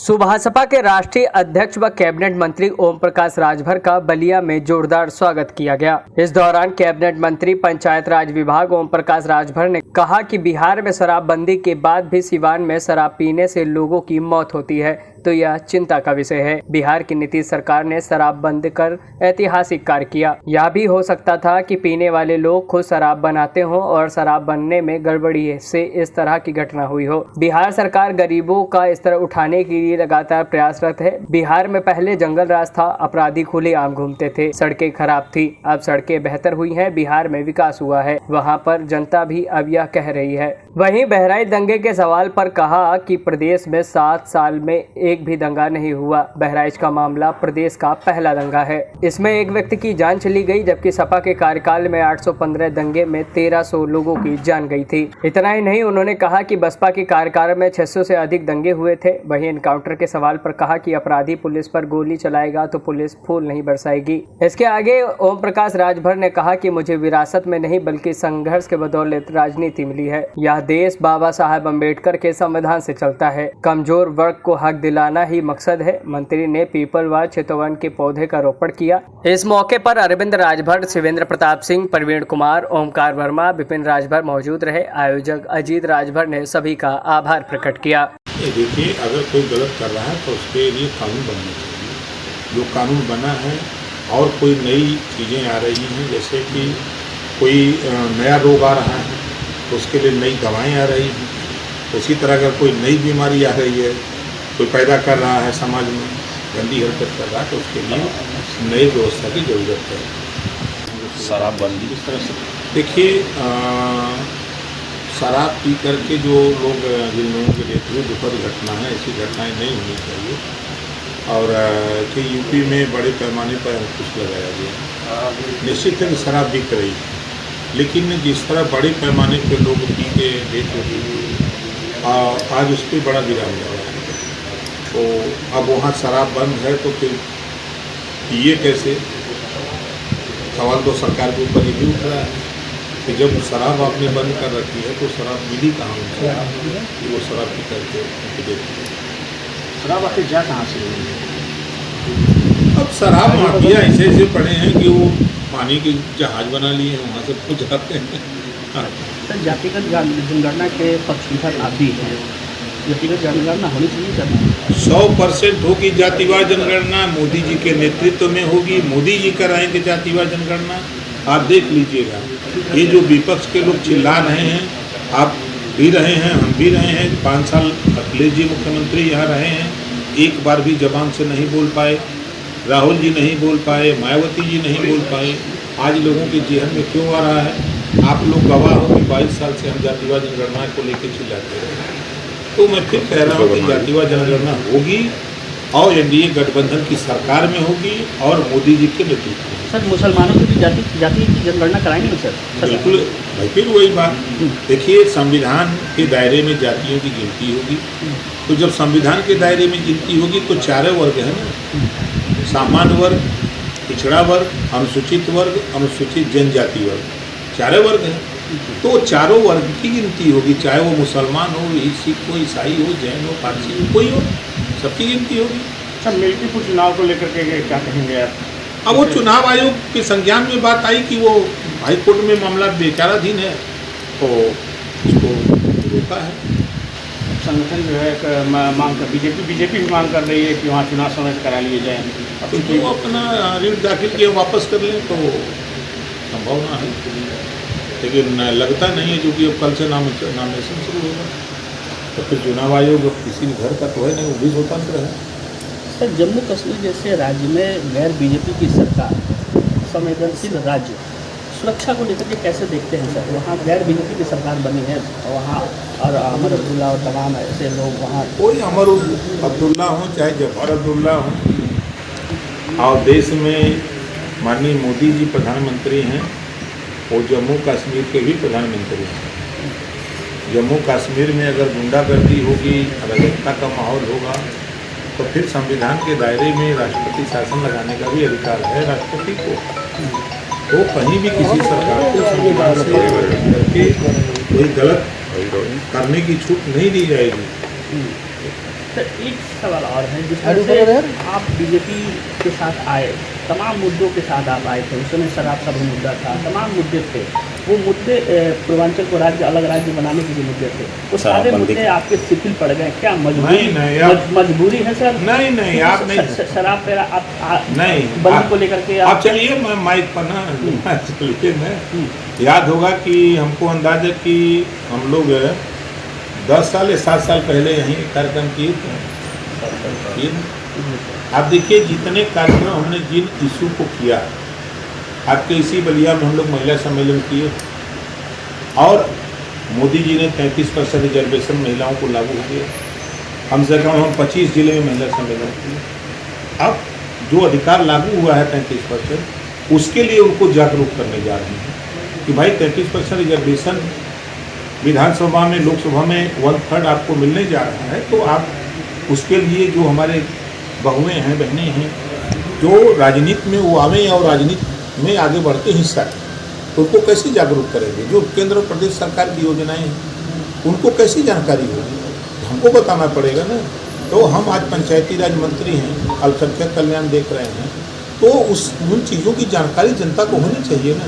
सुभासपा के राष्ट्रीय अध्यक्ष व कैबिनेट मंत्री ओम प्रकाश राजभर का बलिया में जोरदार स्वागत किया गया। इस दौरान कैबिनेट मंत्री पंचायत राज विभाग ओम प्रकाश राजभर ने कहा कि बिहार में शराबबंदी के बाद भी सिवान में शराब पीने से लोगों की मौत होती है, तो यह चिंता का विषय है। बिहार की नीतीश सरकार ने शराब बंद कर ऐतिहासिक कार्य किया। यह भी हो सकता था कि पीने वाले लोग खुद शराब बनाते हों और शराब बनने में गड़बड़ी से इस तरह की घटना हुई हो। बिहार सरकार गरीबों का स्तर उठाने के लिए लगातार प्रयासरत है। बिहार में पहले जंगल राज था, अपराधी खुलेआम घूमते थे, सड़कें खराब थी, अब सड़कें बेहतर हुई हैं, बिहार में विकास हुआ है। वहाँ पर जनता भी अब यह कह रही है। वहीं बहराइच दंगे के सवाल पर कहा कि प्रदेश में 7 साल में एक भी दंगा नहीं हुआ। बहराइच का मामला प्रदेश का पहला दंगा है। इसमें एक व्यक्ति की जान चली गई, जबकि सपा के कार्यकाल में 815 दंगे में 1300 लोगों की जान गई थी। इतना ही नहीं, उन्होंने कहा कि बसपा के कार्यकाल में 600 से अधिक दंगे हुए थे। वहीं एनकाउंटर के सवाल पर कहा कि अपराधी पुलिस पर गोली चलाएगा तो पुलिस फूल नहीं बरसाएगी। इसके आगे ओम प्रकाश राजभर ने कहा कि मुझे विरासत में नहीं बल्कि संघर्ष के बदौलत राजनीति मिली है। यह देश बाबा साहब अम्बेडकर के संविधान से चलता है। कमजोर वर्ग को हक दिलाना ही मकसद है। मंत्री ने पीपल व चितवन के पौधे का रोपण किया। इस मौके पर अरविंद राजभर, शिवेंद्र प्रताप सिंह, प्रवीण कुमार, ओमकार वर्मा, विपिन राजभर मौजूद रहे। आयोजक अजीत राजभर ने सभी का आभार प्रकट किया। देखिए, अगर कोई गलत कर रहा है तो उसके लिए कानून बनना चाहिए। जो कानून बना है और कोई नई चीज़ें आ रही हैं, जैसे कि कोई नया रोग आ रहा है तो उसके लिए नई दवाएं आ रही हैं। उसी तरह अगर कोई नई बीमारी आ रही है, कोई पैदा कर रहा है समाज में, गंदी हरकत कर रहा है, तो उसके लिए नई व्यवस्था की ज़रूरत है। शराबबंदी इस तरह से देखिए, शराब पी करके जो लोग, जिन लोगों के लिए दुखद घटना है, ऐसी घटनाएं नहीं होनी चाहिए। और कि यूपी में बड़े पैमाने पर अंकुश लगाया गया। निश्चित है कि शराब बिक रही है, लेकिन जिस तरह बड़े पैमाने पर लोग पी के डेथ होती थी, आज उस पर बड़ा विराम लगा है। तो अब वहाँ शराब बंद है तो फिर पिए कैसे? सवाल तो सरकार के ऊपर ये भी उठ रहा है कि जब शराब आपने बंद कर रखी है तो शराब मिली कहाँ उनसे कि वो शराब पी करके देती है। शराब आखिर जा कहाँ से रही है? अब शराब माफिया ऐसे पड़े हैं कि वो पानी के जहाज बना लिए हैं, वहाँ से पहुँच जाते हैं। सर, जातिगत जनगणना के पक्षधर आप भी हैं, जातिगत जनगणना होनी चाहिए सर। 100% होगी जातिवाद जनगणना, मोदी जी के नेतृत्व में होगी। मोदी जी कराएंगे जातिवाद जनगणना। आप देख लीजिएगा, ये जो विपक्ष के लोग चिल्ला रहे हैं, आप भी रहे हैं, हम भी रहे हैं। 5 साल अखिलेश जी मुख्यमंत्री यहाँ रहे हैं, एक बार भी जबान से नहीं बोल पाए। राहुल जी नहीं बोल पाए, मायावती जी नहीं बोल पाए। आज लोगों के जेहन में क्यों आ रहा है? आप लोग गवाह हो कि 22 साल से हम जातिवाद जनगणना को लेकर चिल्लाते हैं। तो मैं फिर कह रहा हूँ कि जातिवाद जनगणना होगी और एनडीए गठबंधन की सरकार में होगी और मोदी जी के नेतृत्व में। सर, मुसलमानों की भी जाति की जनगणना कराएंगे सर? बिल्कुल भाई, फिर वही बात। देखिए, संविधान के दायरे में जातियों की गिनती होगी, तो जब संविधान के दायरे में गिनती होगी तो 4 वर्ग है ना, सामान्य वर्ग, पिछड़ा वर्ग, अनुसूचित वर्ग, अनुसूचित जनजाति वर्ग, 4 वर्ग हैं। तो चारों वर्ग की गिनती होगी, चाहे वो मुसलमान हो, सिख हो, ईसाई हो, जैन हो, पारसी हो, कोई हो, सबकी गिनती होगी। सर, मिल्कीपुर चुनाव को लेकर के क्या कहेंगे आप? अब वो चुनाव आयोग के संज्ञान में बात आई कि वो हाईकोर्ट में मामला विचाराधीन है, तो उसको रोका है। संगठन जो है मांग कर, बीजेपी भी मांग कर रही है कि वहाँ चुनाव समय से करा लिए जाए। तो वो अपना रिट दाखिल किए वापस कर लें तो संभावना है, लेकिन लगता नहीं है, क्योंकि अब कल से नामिनेशन शुरू होगा। तो फिर चुनाव आयोग किसी घर का तो है नहीं, वो भी स्वतंत्र है। सर, जम्मू कश्मीर जैसे राज्य में गैर बीजेपी की सरकार, संवेदनशील राज्य, सुरक्षा को लेकर के कैसे देखते हैं सर? वहाँ गैर बीजेपी की सरकार बनी है वहाँ, और अमर अब्दुल्ला और तमाम ऐसे लोग वहाँ, कोई अमर अब्दुल्ला हो चाहे जफर अब्दुल्ला हो, और देश में माननीय मोदी जी प्रधानमंत्री हैं, वो जम्मू कश्मीर के भी प्रधानमंत्री हैं। जम्मू कश्मीर में अगर गुंडागर्दी होगी, अराजकता का माहौल होगा, तो फिर संविधान के दायरे में राष्ट्रपति शासन लगाने का भी अधिकार है राष्ट्रपति को। वो कहीं भी किसी सरकार को संविधान से करके कोई गलत करने की छूट नहीं दी जाएगी। सर एक सवाल और है, जिस तरह से आप बीजेपी के साथ आए, तमाम मुद्दों के साथ आप आए थे, उस समय शराब का भी मुद्दा था, तमाम मुद्दे थे, वो मुद्दे पूर्वांचल को राज्य अलग राज्य बनाने के जो मुद्दे थे, वो सारे मुद्दे आपके शिथिल पड़ गए, क्या मजबूरी है सर? नहीं आप नहीं, शराब पे आप नहीं बंदी को लेकर के आप चलिए, मैं माइक पर ना चलिए, मैं याद होगा कि हमको अंदाज है कि हम लोग 10 साल या 7 साल पहले यहीं कार्यक्रम किए थे। आप देखिए जितने कार्यक्रम हमने जिन इशू को किया, आपके इसी बलिया में हम लोग महिला सम्मेलन किए और मोदी जी ने 33% रिजर्वेशन महिलाओं को लागू हो गया। कम से कम हम 25 जिले में महिला सम्मेलन किए। अब जो अधिकार लागू हुआ है 33%, उसके लिए उनको जागरूक करने जा रहे हैं कि भाई 33% रिजर्वेशन विधानसभा में, लोकसभा में 1/3 आपको मिलने जा रहा है, तो आप उसके लिए जो हमारे बहुएँ हैं, बहनें हैं, जो राजनीति में वो आवें और राजनीति में आगे बढ़ के हिस्सा लें, तो उनको कैसे जागरूक करेंगे? जो केंद्र और प्रदेश सरकार की योजनाएं हैं, उनको कैसी जानकारी होगी? हमको बताना पड़ेगा ना। तो हम आज पंचायती राज मंत्री हैं, अल्पसंख्यक कल्याण देख रहे हैं, तो उन चीज़ों की जानकारी जनता को होनी चाहिए ना।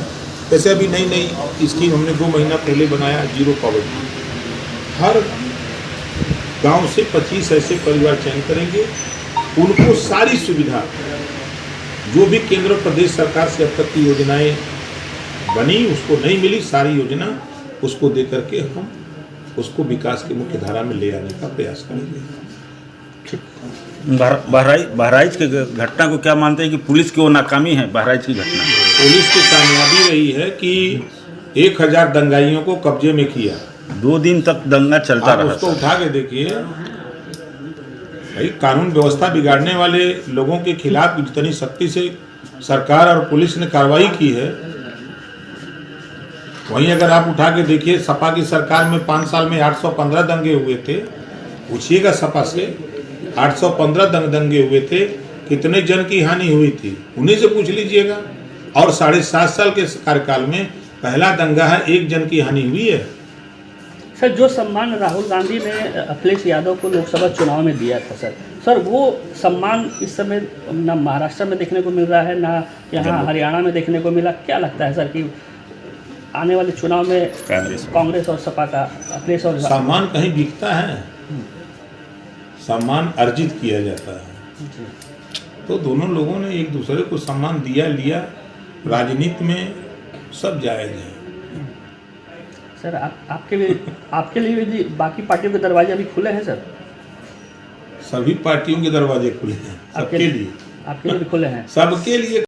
जैसे अभी नई स्कीम हमने 2 महीना पहले बनाया, जीरो पॉवर्टी। हर गांव से 25 ऐसे परिवार चयन करेंगे, उनको सारी सुविधा जो भी केंद्र और प्रदेश सरकार से अब तक की योजनाएं बनी, उसको नहीं मिली, सारी योजना उसको दे करके हम उसको विकास की मुख्य धारा में ले आने का प्रयास करेंगे। बहराइच की घटना को क्या मानते हैं कि पुलिस की वो नाकामी है? बहराइच की घटना पुलिस की कामयाबी रही है कि 1000 दंगाइयों को कब्जे में किया। 2 दिन तक दंगा चलता रहा। उसको उठा के देखिए भाई, कानून व्यवस्था बिगाड़ने वाले लोगों के खिलाफ जितनी सख्ती से सरकार और पुलिस ने कार्रवाई की है, वहीं अगर आप उठा के देखिए, सपा की सरकार में 5 साल में 815 दंगे हुए थे। पूछिएगा सपा से, 815 दंगे हुए थे, कितने जन की हानि हुई थी, उन्हीं से पूछ लीजिएगा। और 7.5 साल के कार्यकाल में पहला दंगा है, 1 जन की हानि हुई है। सर, जो सम्मान राहुल गांधी ने अखिलेश यादव को लोकसभा चुनाव में दिया था सर, वो सम्मान इस समय ना महाराष्ट्र में देखने को मिल रहा है, ना यहाँ हरियाणा में देखने को मिला। क्या लगता है सर कि आने वाले चुनाव में कांग्रेस और सपा का अखिलेश और सम्मान कहीं बिकता है? सम्मान अर्जित किया जाता है। तो दोनों लोगों ने एक दूसरे को सम्मान दिया लिया। राजनीति में सब जायज है सर। आपके लिए भी बाकी पार्टियों के दरवाजे अभी खुले हैं सर? सभी पार्टियों के दरवाजे खुले हैं, सबके लिए। आपके लिए भी खुले हैं? सबके लिए।